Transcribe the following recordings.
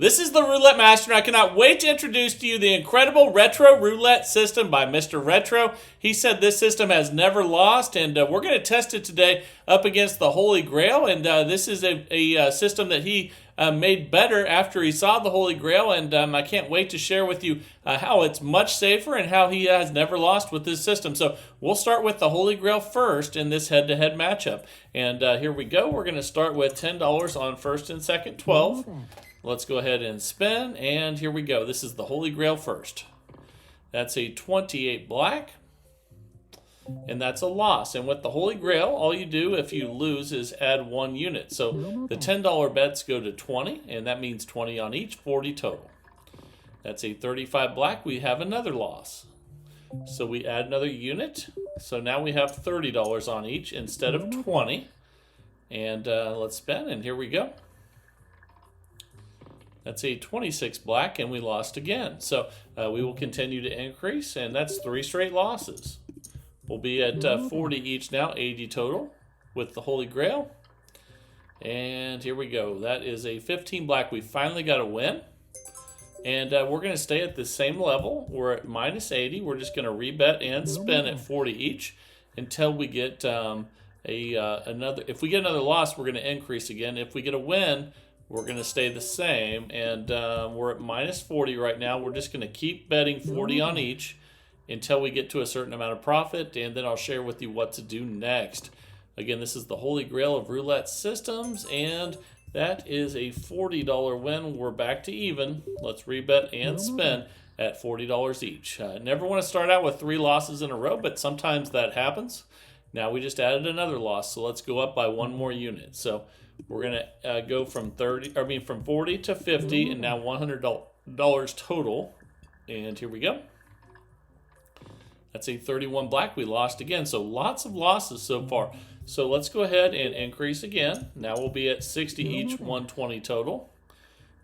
This is the Roulette Master, and I cannot wait to introduce to you the incredible Retro Roulette system by Mr. Retro. He said this system has never lost, and we're going to test it today up against the Holy Grail. And this is a system that he made better after he saw the Holy Grail, and I can't wait to share with you how it's much safer and how he has never lost with this system. So we'll start with the Holy Grail first in this head-to-head matchup. And here we go. We're going to start with $10 on first and second, 12. Let's go ahead and spin, and here we go. This is the Holy Grail first. That's a 28 black, and that's a loss. And with the Holy Grail, all you do if you lose is add 1 unit. So the $10 bets go to 20, and that means 20 on each, 40 total. That's a 35 black. We have another loss. So we add another unit. So now we have $30 on each instead of 20. And let's spin, and here we go. That's a 26 black, and we lost again. So we will continue to increase, and that's 3 straight losses. We'll be at 40 each now, 80 total with the Holy Grail. And here we go. That is a 15 black. We finally got a win. And we're going to stay at the same level. We're at minus 80. We're just going to rebet and spin at 40 each until we get another. If we get another loss, we're going to increase again. If we get a win, we're going to stay the same, and we're at minus 40 right now. We're just going to keep betting 40 on each until we get to a certain amount of profit, and then I'll share with you what to do next. Again, this is the Holy Grail of roulette systems, and that is a $40 win. We're back to even. Let's rebet and spin at $40 each. Never want to start out with 3 losses in a row, but sometimes that happens. Now we just added another loss, so let's go up by 1 more unit. So we're going to go from 40 to 50, and now $100 total. And here we go. That's a 31 black. We lost again. So lots of losses so far. So let's go ahead and increase again. Now we'll be at 60 each, 120 total.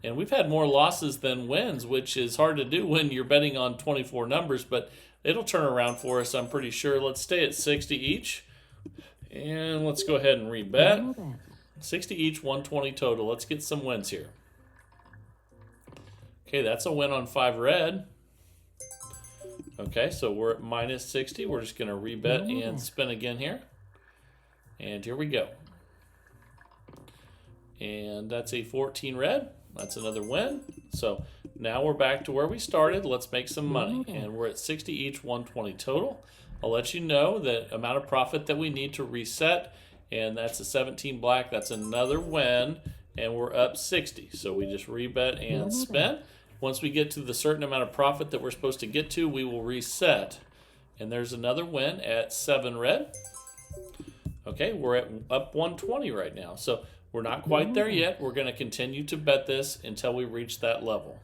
And we've had more losses than wins, which is hard to do when you're betting on 24 numbers, but it'll turn around for us, I'm pretty sure. Let's stay at 60 each. And let's go ahead and rebet. 60 each, 120 total. Let's get some wins here. Okay, that's a win on 5 red. Okay, so we're at minus 60. We're just going to rebet and spin again here. And here we go. And that's a 14 red. That's another win. So now we're back to where we started. Let's make some money. And we're at 60 each, 120 total. I'll let you know the amount of profit that we need to reset. And that's a 17 black. That's another win. And we're up 60. So we just rebet and spin. Once we get to the certain amount of profit that we're supposed to get to, we will reset. And there's another win at 7 red. Okay, we're at up 120 right now. So we're not quite there yet. We're going to continue to bet this until we reach that level.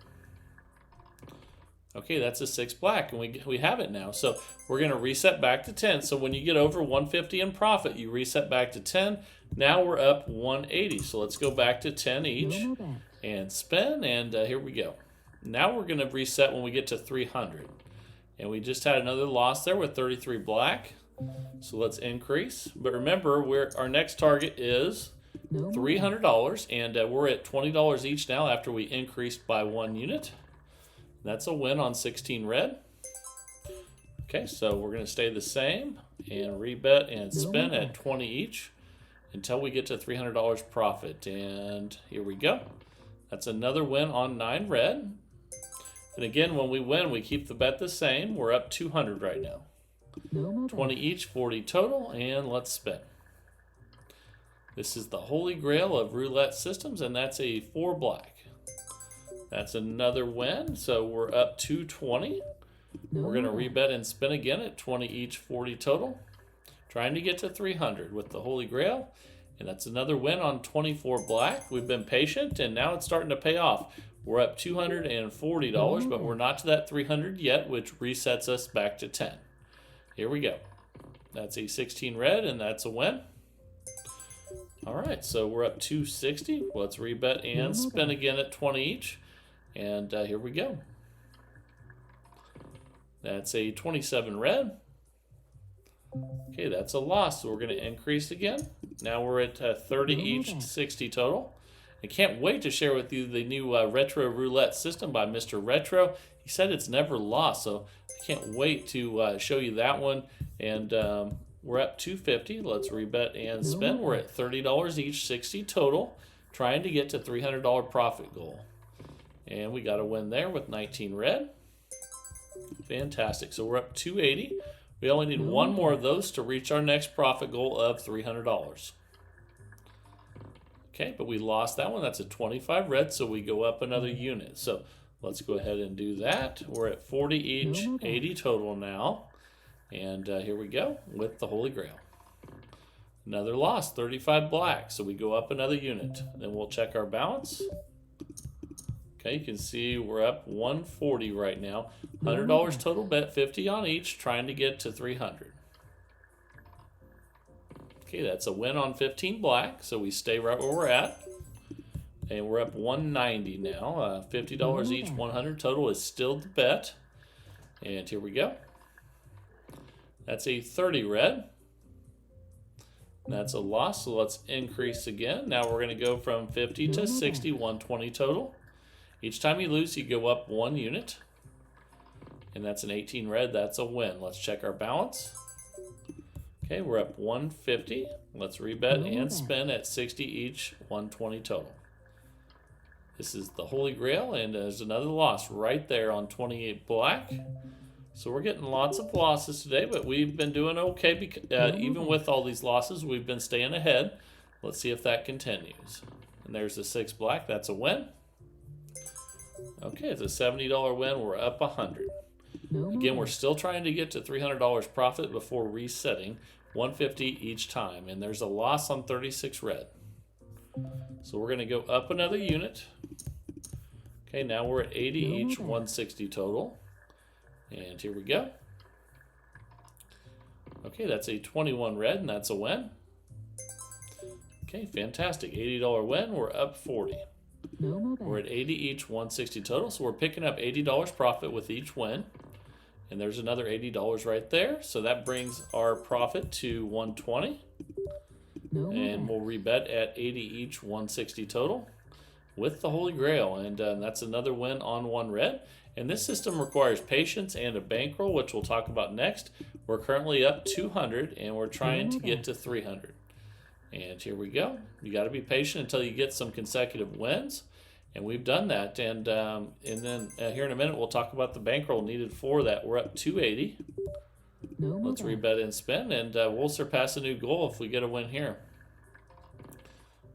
Okay, that's a 6 black, and we have it now. So we're going to reset back to 10. So when you get over 150 in profit, you reset back to 10. Now we're up 180. So let's go back to 10 each and spin, and here we go. Now we're going to reset when we get to 300. And we just had another loss there with 33 black. So let's increase. But remember, our next target is $300, and we're at $20 each now after we increased by 1 unit. That's a win on 16 red. Okay, so we're going to stay the same and rebet and spin at 20 each until we get to $300 profit. And here we go. That's another win on 9 red. And again, when we win, we keep the bet the same. We're up 200 right now. 20 each, 40 total, and let's spin. This is the Holy Grail of roulette systems, and that's a 4 black. That's another win, so we're up 220. We're going to rebet and spin again at 20 each, 40 total. Trying to get to 300 with the Holy Grail. And that's another win on 24 black. We've been patient, and now it's starting to pay off. We're up $240, but we're not to that 300 yet, which resets us back to 10. Here we go. That's a 16 red, and that's a win. All right, so we're up 260. Let's rebet and spin again at 20 each. And here we go. That's a 27 red. Okay, that's a loss, so we're going to increase again. Now we're at 30 each, 60 total. I can't wait to share with you the new Retro Roulette system by Mr. Retro. He said it's never lost, so I can't wait to show you that one. And we're up 250. Let's rebet and spin. We're at $30 each, 60 total, trying to get to $300 profit goal. And we got a win there with 19 red. Fantastic. So we're up 280. We only need one more of those to reach our next profit goal of $300. Okay, but we lost that one. That's a 25 red, so we go up another unit. So let's go ahead and do that. We're at 40 each, 80 total now. And here we go with the Holy Grail. Another loss, 35 black. So we go up another unit. Then we'll check our balance. Okay, you can see we're up 140 right now. $100 total bet, 50 on each, trying to get to 300. Okay, that's a win on 15 black, so we stay right where we're at. And we're up 190 now. $50 each, 100 total is still the bet. And here we go. That's a 30 red. That's a loss, so let's increase again. Now we're going to go from 50 to 60, 120 total. Each time you lose, you go up one unit. And that's an 18 red. That's a win. Let's check our balance. Okay, we're up 150. Let's rebet and spin at 60 each, 120 total. This is the Holy Grail, and there's another loss right there on 28 black. So we're getting lots of losses today, but we've been doing okay. Even with all these losses, we've been staying ahead. Let's see if that continues. And there's the 6 black. That's a win. Okay, it's a $70 win. We're up 100. Again, we're still trying to get to $300 profit before resetting, 150 each time. And there's a loss on 36 red. So we're going to go up another unit. Okay, now we're at 80 each, 160 total. And here we go. Okay, that's a 21 red, and that's a win. Okay, fantastic. $80 win. We're up 40. We're at 80 each, 160 total. So we're picking up $80 profit with each win. And there's another $80 right there. So that brings our profit to 120. And we'll rebet at 80 each, 160 total with the Holy Grail. And that's another win on 1 red. And this system requires patience and a bankroll, which we'll talk about next. We're currently up 200, and we're trying to get to 300. And here we go. You got to be patient until you get some consecutive wins. And we've done that. And then here in a minute, we'll talk about the bankroll needed for that. We're up 280. Let's rebet and spin, and we'll surpass a new goal if we get a win here.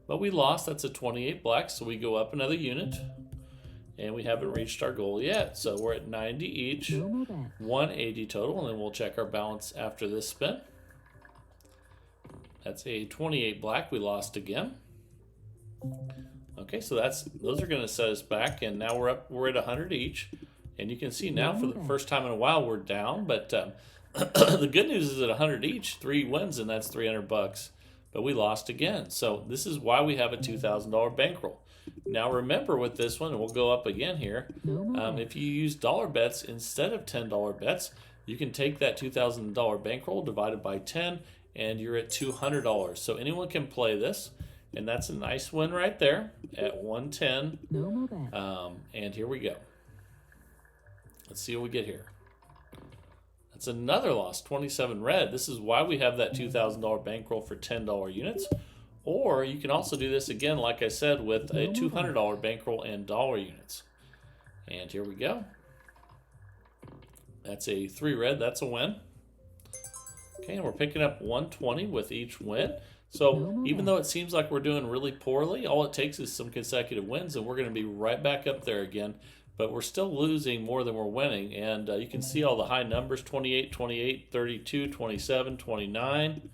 But we lost. That's a 28 black, so we go up another unit. And we haven't reached our goal yet. So we're at 90 each, 180 total, and then we'll check our balance after this spin. That's a 28 black. We lost again. Okay, so those are going to set us back, and now we're at 100 each. And you can see now for the first time in a while we're down, but the good news is at 100 each, 3 wins, and that's $300. But we lost again. So this is why we have a $2,000 bankroll. Now remember with this one, and we'll go up again here, if you use dollar bets instead of $10 bets, you can take that $2,000 bankroll divided by 10, and you're at $200. So anyone can play this, and that's a nice win right there at 110. And here we go. Let's see what we get here. That's another loss, 27 red. This is why we have that $2,000 bankroll for $10 units. Or you can also do this again, like I said, with a $200 bankroll and dollar units. And here we go. That's a 3 red. That's a win. Okay, and we're picking up 120 with each win. So even though it seems like we're doing really poorly, all it takes is some consecutive wins, and we're going to be right back up there again. But we're still losing more than we're winning. And you can see all the high numbers, 28, 28, 32, 27, 29.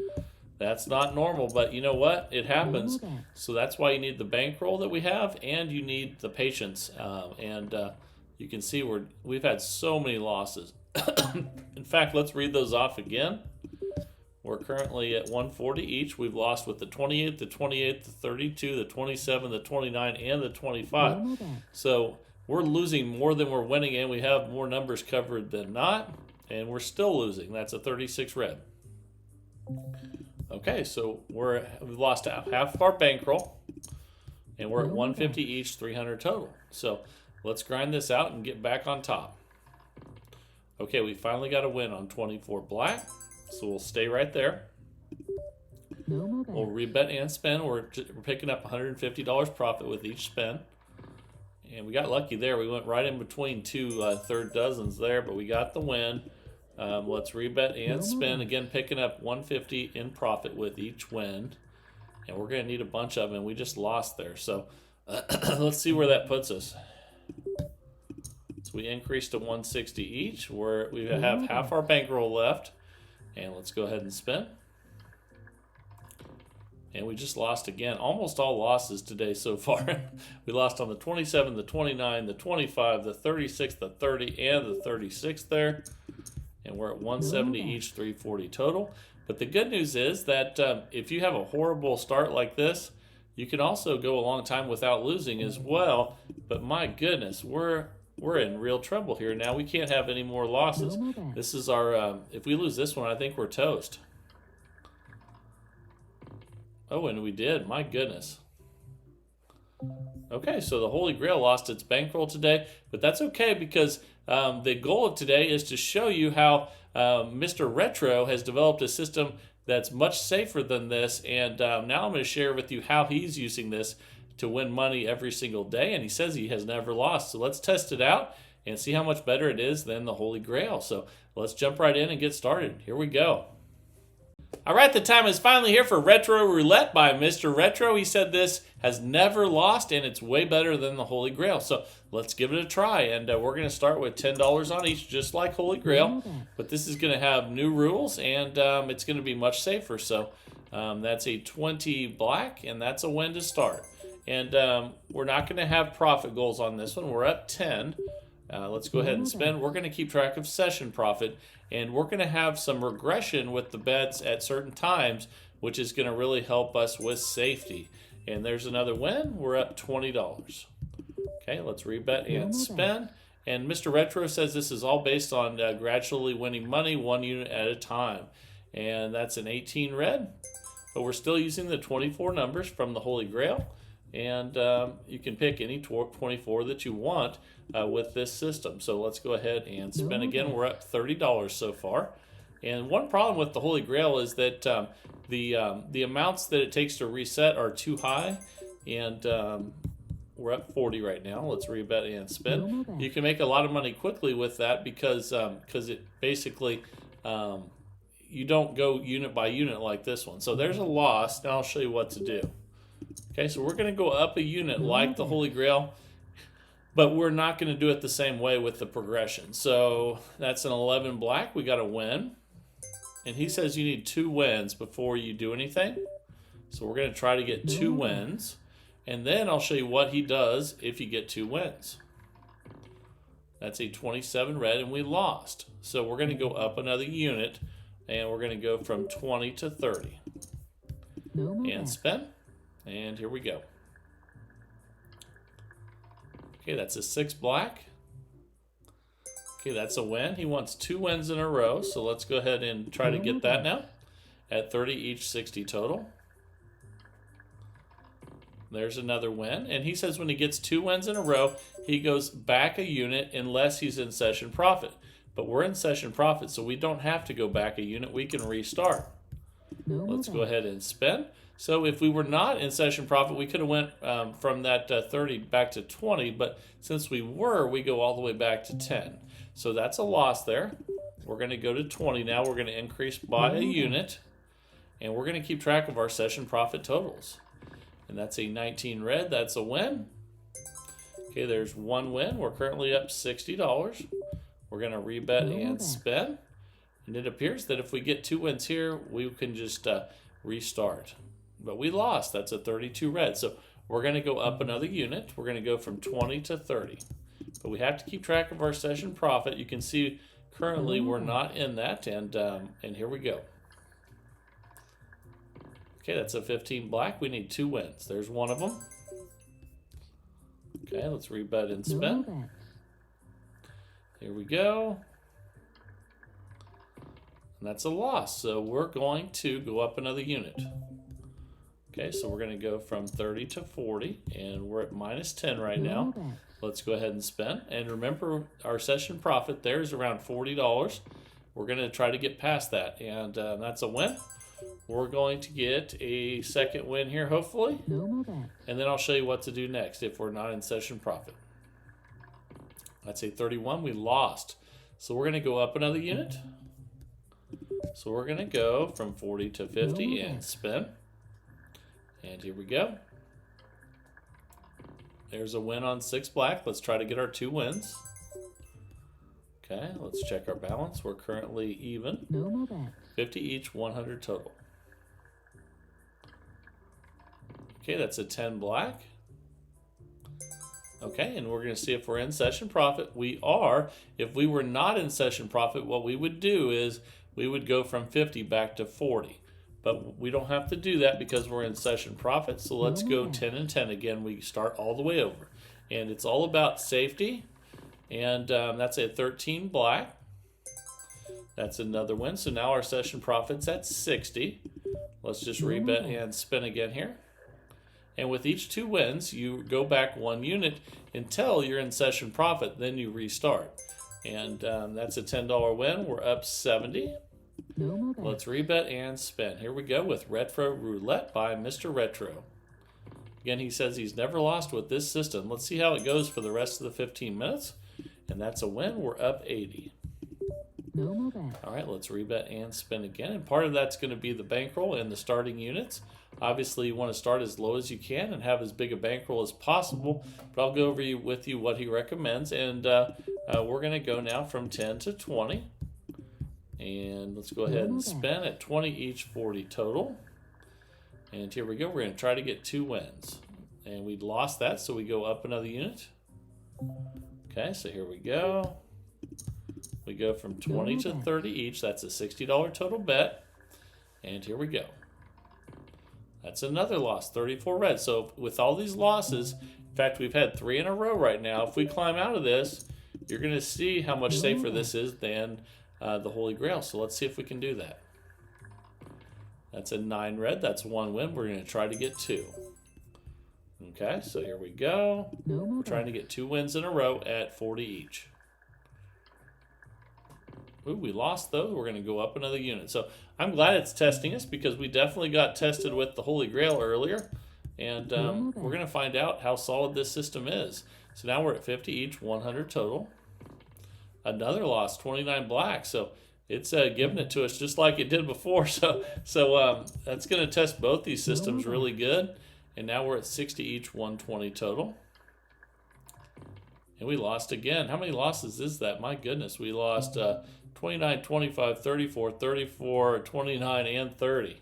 That's not normal, but you know what? It happens. So that's why you need the bankroll that we have, and you need the patience. You can see we've had so many losses. In fact, let's read those off again. We're currently at 140 each. We've lost with the 28, the 28, the 32, the 27, the 29, and the 25. So we're losing more than we're winning, and we have more numbers covered than not, and we're still losing. That's a 36 red. Okay, so we've lost half of our bankroll. And we're at 150 each, 300 total. So let's grind this out and get back on top. Okay, we finally got a win on 24 black. So we'll stay right there. We'll rebet and spin. We're picking up $150 profit with each spin. And we got lucky there. We went right in between two third dozens there, but we got the win. Let's rebet and spin. Again, picking up 150 in profit with each win. And we're going to need a bunch of them. We just lost there. So let's see where that puts us. So we increased to 160 each. We have half our bankroll left. And let's go ahead and spin. And we just lost again. Almost all losses today so far. We lost on the 27, the 29, the 25, the 36, the 30, and the 36 there. And we're at 170 each, 340 total. But the good news is that if you have a horrible start like this, you can also go a long time without losing as well. But my goodness, we're in real trouble here. Now we can't have any more losses. This is our, if we lose this one, I think we're toast. Oh, and we did. My goodness. Okay, so the Holy Grail lost its bankroll today, but that's okay because the goal of today is to show you how Mr. Retro has developed a system that's much safer than this, and now I'm going to share with you how he's using this to win money every single day, and he says he has never lost. So let's test it out and see how much better it is than the Holy Grail. So let's jump right in and get started. Here we go. All right, the time is finally here for Retro Roulette by Mr. Retro. He said this has never lost, and it's way better than the Holy Grail. So let's give it a try, and we're going to start with $10 on each, just like Holy Grail. But this is going to have new rules, and it's going to be much safer. So that's a 20 black, and that's a win to start. And we're not going to have profit goals on this one. We're up 10. Let's go ahead and spin. We're going to keep track of session profit, and we're going to have some regression with the bets at certain times, which is going to really help us with safety. And there's another win. We're up $20. Okay, let's rebet and spin. And Mr. Retro says this is all based on gradually winning money 1 unit at a time. And that's an 18 red, but we're still using the 24 numbers from the Holy Grail. And you can pick any 24 that you want with this system. So let's go ahead and spin again. We're up $30 so far. And one problem with the Holy Grail is that the amounts that it takes to reset are too high. And we're up 40 right now. Let's rebet and spin. You can make a lot of money quickly with that because it basically you don't go unit by unit like this one. So there's a loss. Now I'll show you what to do. Okay, so we're going to go up a unit like the Holy Grail, but we're not going to do it the same way with the progression. So that's an 11 black. We got a win. And he says you need 2 wins before you do anything. So we're going to try to get 2 wins. And then I'll show you what he does if you get 2 wins. That's a 27 red, and we lost. So we're going to go up another unit, and we're going to go from 20 to 30. And spin. And here we go. Okay, that's a 6 black. Okay, that's a win. He wants 2 wins in a row, so let's go ahead and try to get that now. At 30 each, 60 total. There's another win. And he says when he gets 2 wins in a row, he goes back a unit unless he's in session profit. But we're in session profit, so we don't have to go back a unit. We can restart. Let's go ahead and spin. So if we were not in session profit, we could have went from that 30 back to 20, but since we were, we go all the way back to 10. So that's a loss there. We're going to go to 20 now. We're going to increase by a unit, and we're going to keep track of our session profit totals. And that's a 19 red. That's a win. Okay, there's 1 win. We're currently up $60. We're going to rebet and spin. And it appears that if we get 2 wins here, we can just restart. But we lost. That's a 32 red. So we're going to go up another unit. We're going to go from 20 to 30. But we have to keep track of our session profit. You can see currently we're not in that. And here we go. Okay, that's a 15 black. We need 2 wins. There's one of them. Okay, let's rebet and spin. Here we go. And that's a loss. So we're going to go up another unit. Okay, so we're going to go from 30 to 40, and we're at minus 10 right now. Let's go ahead and spin. And remember, our session profit there is around $40. We're going to try to get past that, and that's a win. We're going to get a second win here, hopefully. And then I'll show you what to do next if we're not in session profit. That's a 31. We lost. So we're going to go up another unit. So we're going to go from 40 to 50 and spin. And here we go. There's a win on 6 black. Let's try to get our 2 wins. Okay, let's check our balance. We're currently even. 50 each, 100 total. Okay, that's a 10 black. Okay, and we're going to see if we're in session profit. We are. If we were not in session profit, what we would do is we would go from 50 back to 40. But we don't have to do that because we're in session profit. So let's go 10 and 10 again. We start all the way over. And it's all about safety. And that's a 13 black. That's another win. So now our session profit's at 60. Let's just rebet and spin again here. And with each 2 wins, you go back 1 unit until you're in session profit. Then you restart. And that's a $10 win. We're up 70. Let's rebet and spin. Here we go with Retro Roulette by Mr. Retro. Again, he says he's never lost with this system. Let's see how it goes for the rest of the 15 minutes. And that's a win. We're up 80. All right, let's rebet and spin again. And part of that's going to be the bankroll and the starting units. Obviously, you want to start as low as you can and have as big a bankroll as possible. But I'll go over with you what he recommends. And we're going to go now from 10 to 20. And let's go ahead and spin at 20 each, 40 total. And here we go. We're going to try to get 2 wins. And we lost that, so we go up another unit. Okay, so here we go. We go from 20 to 30 each. That's a $60 total bet. And here we go. That's another loss, 34 red. So with all these losses, in fact, we've had 3 in a row right now. If we climb out of this, you're going to see how much safer this is than the Holy Grail. So let's see if we can do that. That's a 9 red. That's 1 win. We're going to try to get 2. Okay, so here we go. We're trying to get 2 wins in a row at 40 each. Ooh, we lost those. We're going to go up another unit. So I'm glad it's testing us because we definitely got tested with the Holy Grail earlier. And we're going to find out how solid this system is. So now we're at 50 each, 100 total. Another loss, 29 black. So it's giving it to us just like it did before. So that's going to test both these systems really good. And now we're at 60 each, 120 total. And we lost again. How many losses is that? My goodness, we lost 29, 25, 34, 34, 29, and 30.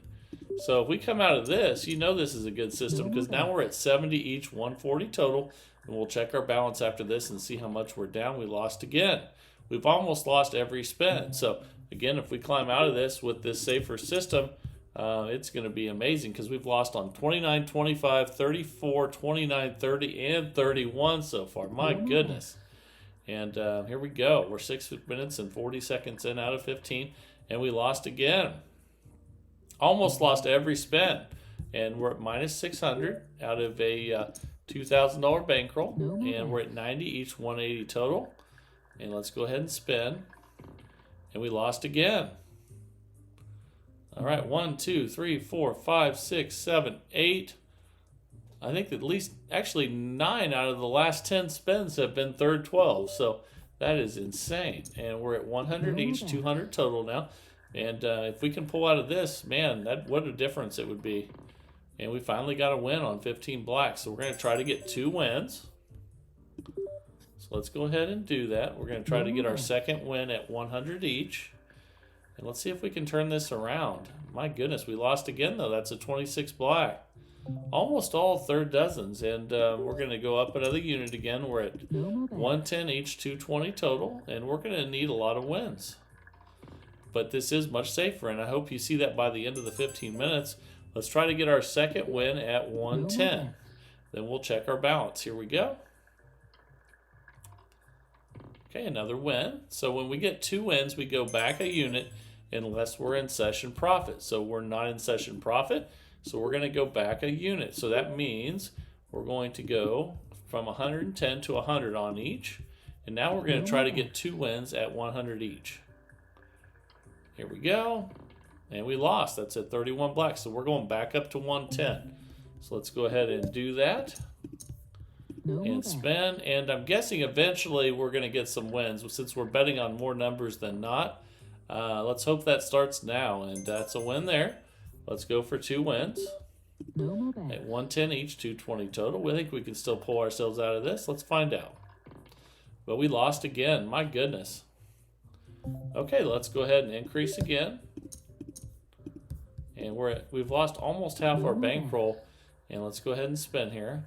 So if we come out of this, you know this is a good system because now we're at 70 each, 140 total. And we'll check our balance after this and see how much we're down. We lost again. We've almost lost every spin. So again, if we climb out of this with this safer system, it's going to be amazing because we've lost on 29, 25, 34, 29, 30, and 31 so far. My goodness. And here we go. We're 6 minutes and 40 seconds in out of 15, and we lost again. Almost lost every spin. And we're at minus 600 out of a $2,000 bankroll. And we're at 90 each, 180 total. And let's go ahead and spin. And we lost again. All right, 1, 2, 3, 4, 5, 6, 7, 8. I think at least, actually 9 out of the last 10 spins have been third 12. So that is insane. And we're at 100 each, 200 total now. And if we can pull out of this, man, what a difference it would be. And we finally got a win on 15 black. So we're going to try to get 2 wins. So let's go ahead and do that. We're going to try to get our second win at 100 each. And let's see if we can turn this around. My goodness, we lost again, though. That's a 26 black. Almost all third dozens. And we're going to go up another unit again. We're at 110 each, 220 total. And we're going to need a lot of wins. But this is much safer, and I hope you see that by the end of the 15 minutes. Let's try to get our second win at 110. Then we'll check our balance. Here we go. Okay, another win. So when we get 2 wins, we go back a unit unless we're in session profit. So we're not in session profit. So we're going to go back a unit. So that means we're going to go from 110 to 100 on each. And now we're going to try to get 2 wins at 100 each. Here we go. And we lost. That's at 31 black. So we're going back up to 110. So let's go ahead and do that. And spin. And I'm guessing eventually we're going to get some wins since we're betting on more numbers than not. Let's hope that starts now. And that's a win there. Let's go for 2 wins. At 110 each, 220 total. We think we can still pull ourselves out of this. Let's find out. But we lost again. My goodness. Okay, let's go ahead and increase again. And we've lost almost half our bankroll. And let's go ahead and spin here.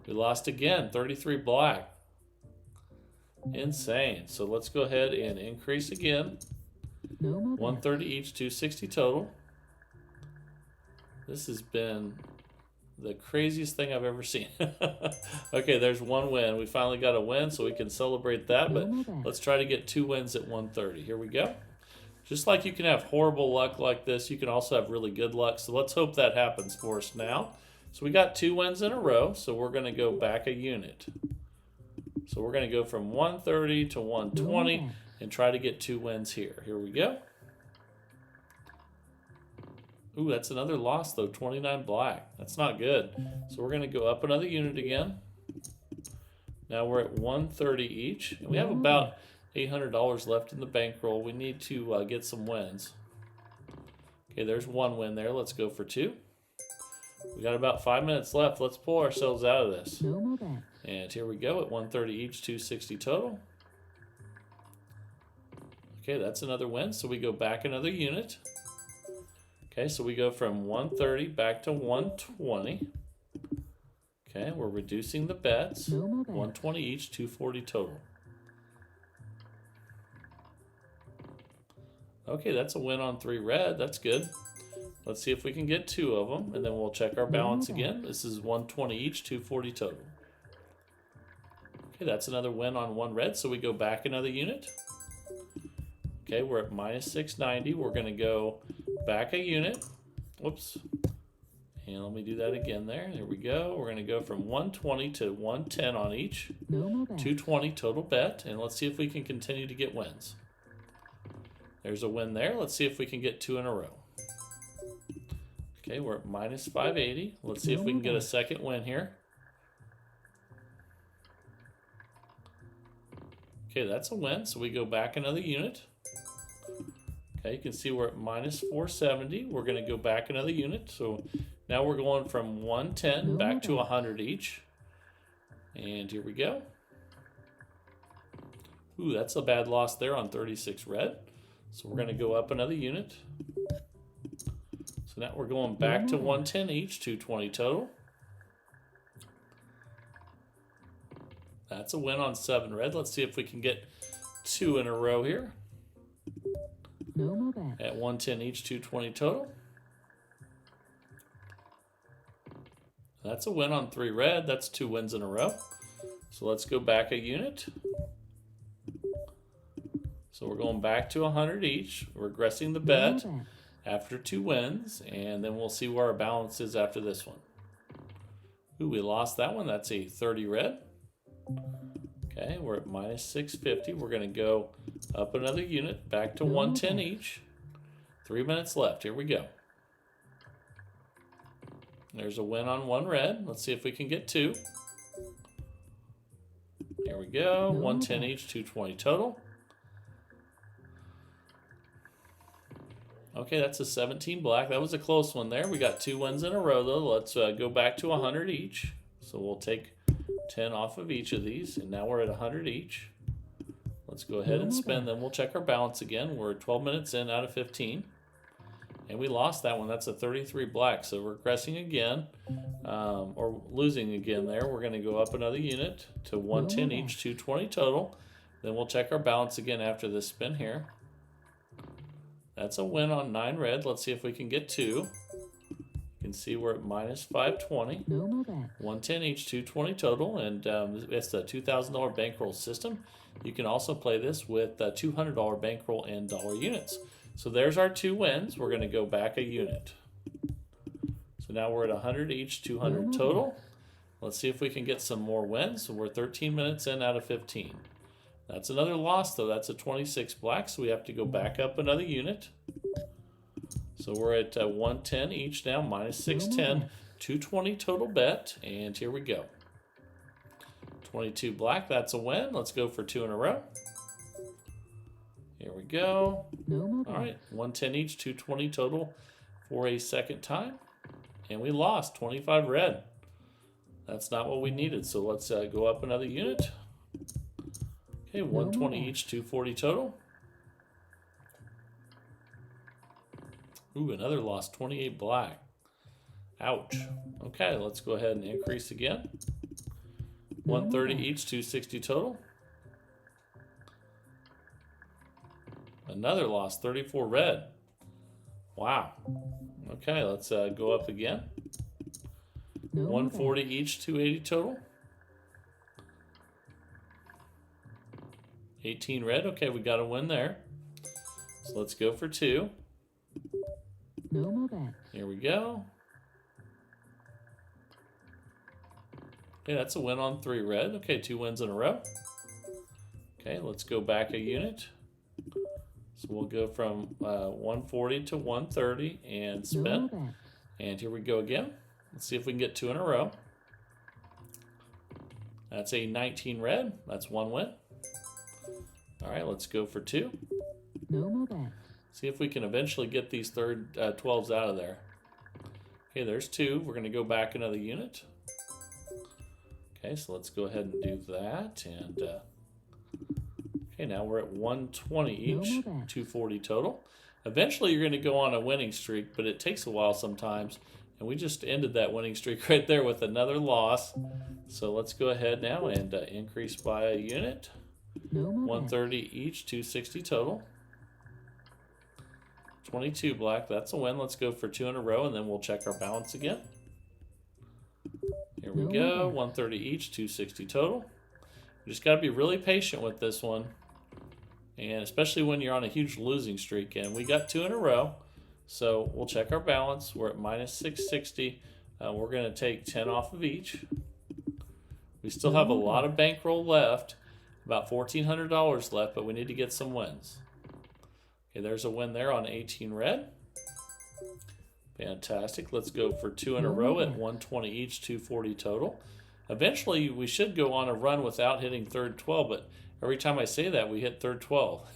We lost again, 33 black. Insane. So let's go ahead and increase again. 130 each, 260 total. This has been the craziest thing I've ever seen. Okay, there's 1 win. We finally got a win, so we can celebrate that. But let's try to get 2 wins at 130. Here we go. Just like you can have horrible luck like this, you can also have really good luck. So let's hope that happens for us now. So we got 2 wins in a row, so we're going to go back a unit. So we're going to go from 130 to 120 and try to get 2 wins here. Here we go. Ooh, that's another loss though, 29 black. That's not good. So we're going to go up another unit again. Now we're at 130 each, and we have about $800 left in the bankroll. We need to get some wins. Okay, there's 1 win there. Let's go for 2. We got about 5 minutes left. Let's pull ourselves out of this. And here we go at 130 each, 260 total. Okay, that's another win. So we go back another unit. Okay, so we go from 130 back to 120. Okay, we're reducing the bets. 120 each, 240 total. Okay, that's a win on 3 red. That's good. Let's see if we can get 2 of them, and then we'll check our balance again. This is 120 each, 240 total. Okay, that's another win on 1 red, so we go back another unit. Okay, we're at minus 690. We're going to go back a unit. Whoops. And let me do that again there. There we go. We're going to go from 120 to 110 on each. 220 total bet, and let's see if we can continue to get wins. There's a win there. Let's see if we can get 2 in a row. Okay, we're at minus 580. Let's see if we can get a second win here. Okay, that's a win. So we go back another unit. Okay, you can see we're at minus 470. We're going to go back another unit. So now we're going from 110 back to 100 each. And here we go. Ooh, that's a bad loss there on 36 red. So we're going to go up another unit. So now we're going back to 110 each, 220 total. That's a win on 7 red. Let's see if we can get 2 in a row here. At 110 each, 220 total. That's a win on 3 red. That's 2 wins in a row. So let's go back a unit. So we're going back to 100 each, regressing the bet after 2 wins, and then we'll see where our balance is after this one. Ooh, we lost that one. That's a 30 red. Okay, we're at minus 650. We're going to go up another unit, back to 110 each. 3 minutes left. Here we go. There's a win on 1 red. Let's see if we can get 2. Here we go. 110 each, 220 total. Okay, that's a 17 black. That was a close one there. We got 2 wins in a row, though. Let's go back to 100 each. So we'll take 10 off of each of these, and now we're at 100 each. Let's go ahead and spin, then we'll check our balance again. We're 12 minutes in out of 15. And we lost that one. That's a 33 black. So regressing again, or losing again there. We're going to go up another unit to 110 each, 220 total. Then we'll check our balance again after this spin here. That's a win on 9 red. Let's see if we can get 2. You can see we're at minus 520. 110 each, 220 total, and it's the $2,000 bankroll system. You can also play this with $200 bankroll and dollar units. So there's our 2 wins. We're going to go back a unit. So now we're at 100 each, 200 total. Let's see if we can get some more wins. So we're 13 minutes in out of 15. That's another loss, though. That's a 26 black, so we have to go back up another unit. So we're at 110 each now, minus 610, 220 total bet, and here we go. 22 black, that's a win. Let's go for 2 in a row. Here we go. All right, 110 each, 220 total for a second time. And we lost 25 red. That's not what we needed, so let's go up another unit. Okay, 120 each, 240 total. Ooh, another loss, 28 black. Ouch. Okay, let's go ahead and increase again. 130 each, 260 total. Another loss, 34 red. Wow. Okay, let's go up again. 140 each, 280 total. 18 red. Okay, we got a win there. So let's go for 2. Here we go. Okay, that's a win on 3 red. Okay, 2 wins in a row. Okay, let's go back a unit. So we'll go from 140 to 130 and spin. And here we go again. Let's see if we can get 2 in a row. That's a 19 red. That's 1 win. All right, let's go for 2. See if we can eventually get these third 12s out of there. Okay, there's 2. We're going to go back another unit. Okay, so let's go ahead and do that. And okay, now we're at 120 each, 240 total. Eventually, you're going to go on a winning streak, but it takes a while sometimes. And we just ended that winning streak right there with another loss. So let's go ahead now and increase by a unit. 130 each, 260 total. 22 black, that's a win. Let's go for 2 in a row, and then we'll check our balance again. Here we go, 130 each, 260 total. You just got to be really patient with this one, and especially when you're on a huge losing streak. And we got 2 in a row, so we'll check our balance. We're at minus 660. We're going to take 10 off of each. We still have a lot of bankroll left, about $1,400 left, but we need to get some wins. Okay, there's a win there on 18 red. Fantastic. Let's go for 2 in a row at 120 each, 240 total. Eventually, we should go on a run without hitting third 12, but every time I say that, we hit third 12.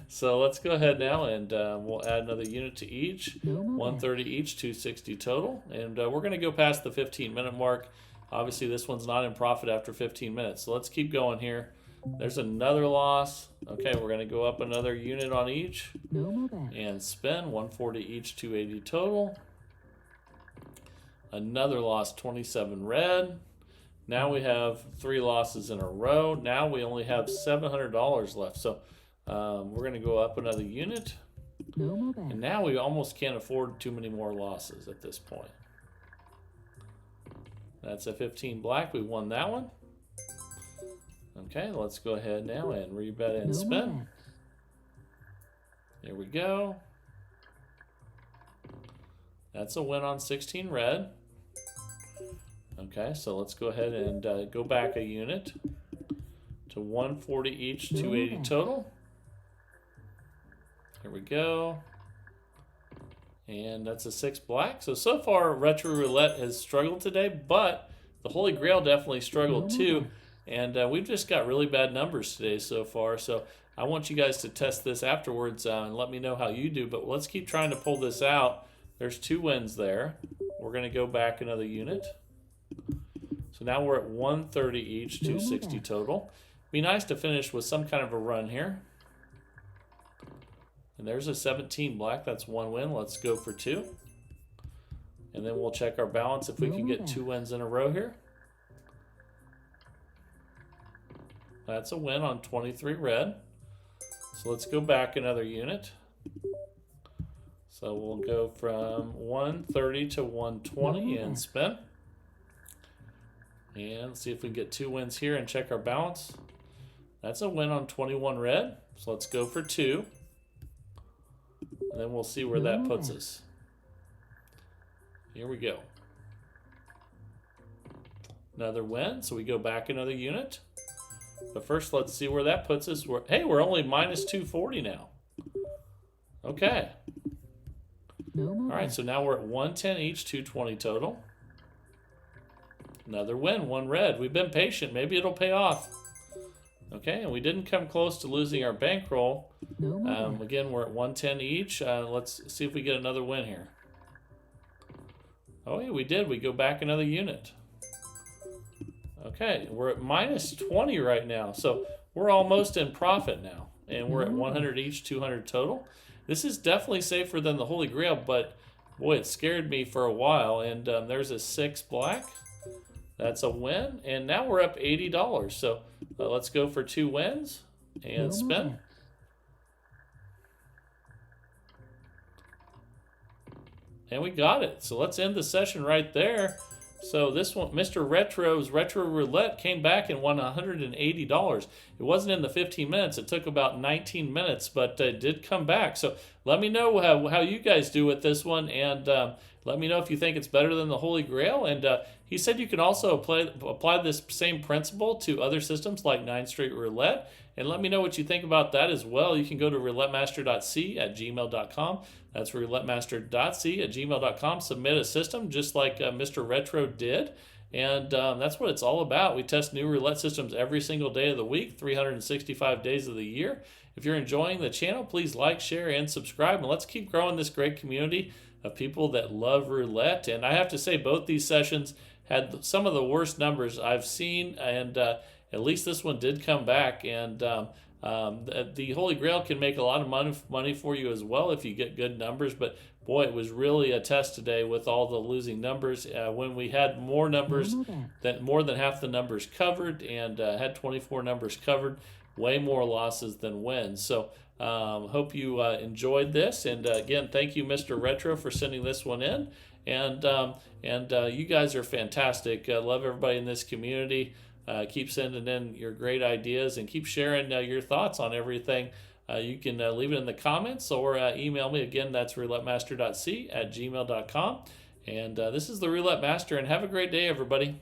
So let's go ahead now, and we'll add another unit to each. 130 each, 260 total. And we're going to go past the 15-minute mark. Obviously, this one's not in profit after 15 minutes. So let's keep going here. There's another loss. Okay, we're going to go up another unit on each. And spin. 140 each, 280 total. Another loss, 27 red. Now we have 3 losses in a row. Now we only have $700 left. So we're going to go up another unit. And now we almost can't afford too many more losses at this point. That's a 15 black. We won that one. Okay, let's go ahead now and rebet and spin. There we go. That's a win on 16 red. Okay, so let's go ahead and go back a unit to 140 each, 280 total. Here we go. And that's a 6 black. So far, Retro Roulette has struggled today, but the Holy Grail definitely struggled too. And we've just got really bad numbers today so far. So I want you guys to test this afterwards and let me know how you do. But let's keep trying to pull this out. There's 2 wins there. We're going to go back another unit. So now we're at 130 each, 260 total. Be nice to finish with some kind of a run here. And there's a 17 black. That's 1 win. Let's go for 2. And then we'll check our balance if we can get 2 wins in a row here. That's a win on 23 red. So let's go back another unit. So we'll go from 130 to 120 and spin. And see if we can get 2 wins here and check our balance. That's a win on 21 red. So let's go for 2. And then we'll see where that puts us. Here we go. Another win, so we go back another unit. But first, let's see where that puts us. Hey, we're only minus 240 now. Okay. All right, so now we're at 110 each, 220 total. Another win, one red. We've been patient. Maybe it'll pay off. Okay, and we didn't come close to losing our bankroll. Again, we're at 110 each. Let's see if we get another win here. Oh, yeah, we did. We go back another unit. Okay, we're at minus 20 right now. So we're almost in profit now. And we're at 100 each, 200 total. This is definitely safer than the Holy Grail, but boy, it scared me for a while. And there's a 6 black. That's a win. And now we're up $80. So let's go for 2 wins and spin. And we got it. So let's end the session right there. So this one, Mr. Retro's Retro Roulette came back and won $180. It wasn't in the 15 minutes. It took about 19 minutes, but it did come back. So let me know how you guys do with this one, and let me know if you think it's better than the Holy Grail. And he said you can also apply this same principle to other systems like 9 Straight Roulette. And let me know what you think about that as well. You can go to roulettemaster.c@gmail.com. That's roulettemaster.c@gmail.com. Submit a system just like Mr. Retro did. And that's what it's all about. We test new roulette systems every single day of the week, 365 days of the year. If you're enjoying the channel, please like, share, and subscribe. And let's keep growing this great community of people that love roulette. And I have to say, both these sessions had some of the worst numbers I've seen. And at least this one did come back. And the Holy Grail can make a lot of money for you as well if you get good numbers. But boy, it was really a test today with all the losing numbers. When we had more numbers, more than half the numbers covered, and had 24 numbers covered, way more losses than wins. So hope you enjoyed this. And again, thank you, Mr. Retro, for sending this one in. And you guys are fantastic. I love everybody in this community. Keep sending in your great ideas and keep sharing your thoughts on everything. You can leave it in the comments or email me. Again, that's roulettemaster.c@gmail.com. And this is the Roulette Master, and have a great day, everybody.